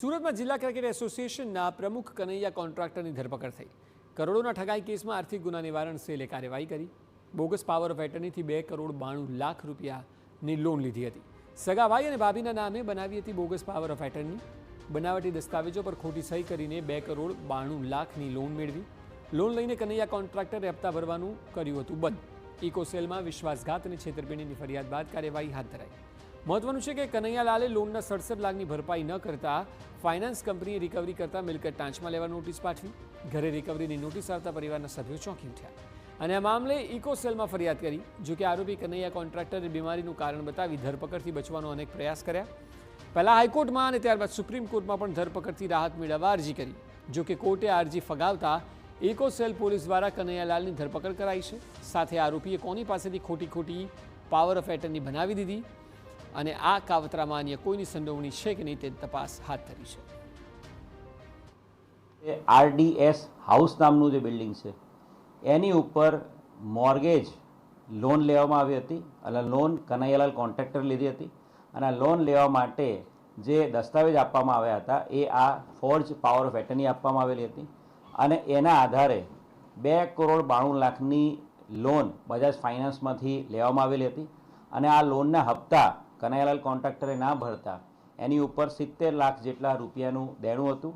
સુરતમાં જિલ્લા ક્રિકેટ એસોસિએશનના પ્રમુખ કનૈયા કોન્ટ્રાક્ટરની ધરપકડ થઈ. કરોડોના ઠગાઈ કેસમાં આર્થિક ગુના નિવારણ સેલે કાર્યવાહી કરી. બોગસ પાવર ઓફ એટર્નીથી 2 કરોડ 92 લાખ રૂપિયાની લોન લીધી હતી. સગાભાઈ અને ભાભીના નામે બનાવી હતી બોગસ પાવર ઓફ એટર્ની. બનાવટી દસ્તાવેજો પર ખોટી સહી કરીને 2 કરોડ 92 લાખની લોન મેળવી. લોન લઈને કનૈયા કોન્ટ્રાક્ટરે હપ્તા ભરવાનું કર્યું હતું બંધ. ઇકોસેલમાં વિશ્વાસઘાત અને છેતરપિંડીની ફરિયાદ બાદ કાર્યવાહી હાથ ધરાઈ. મહત્વનું છે કે કનૈયાલાલે લોનના 67 લાખની ભરપાઈ ન કરતા ફાઇનાન્સ કંપનીએ રિકવરી કરતા મિલકત ટાંચમાં લેવા નોટિસ પાઠવી. ઘરે રિકવરીની નોટિસ આવતા પરિવારના સભ્યો ચોંકી ઉઠ્યા અને આ મામલે ઇકોસેલમાં ફરિયાદ કરી. જોકે આરોપી કનૈયા કોન્ટ્રાક્ટરે બીમારીનું કારણ બતાવી ધરપકડથી બચવાનો અનેક પ્રયાસ કર્યા. પહેલા હાઈકોર્ટમાં અને ત્યારબાદ સુપ્રીમ કોર્ટમાં પણ ધરપકડથી રાહત મેળવવા અરજી કરી. જોકે કોર્ટે આ અરજી ફગાવતા ઇકોસેલ પોલીસ દ્વારા કનૈયાલાલની ધરપકડ કરાઈ છે. સાથે આરોપીએ કોની પાસેથી ખોટી પાવર ઓફ એટર્ની બનાવી દીધી અને આ કાવતરામાં અન્ય કોઈની સંડોવણી છે કે નહીં તે તપાસ હાથ ધરી છે. RDS હાઉસ નામનું જે બિલ્ડિંગ છે એની ઉપર મોર્ગેજ લોન લેવામાં આવી હતી અને લોન કનૈયાલાલ કોન્ટ્રાક્ટર લીધી હતી અને આ લોન લેવા માટે જે દસ્તાવેજ આપવામાં આવ્યા હતા એ આ ફોર્જ પાવર ઓફ એટર્ની આપવામાં આવેલી હતી અને એના આધારે 2 કરોડ 92 લાખની લોન બજાજ ફાઇનાન્સમાંથી લેવામાં આવેલી હતી અને આ લોનના હપ્તા કનૈયાલાલ કોન્ટ્રાક્ટરે ના ભરતા એની ઉપર 70 લાખ જેટલા રૂપિયાનું દેણું હતું.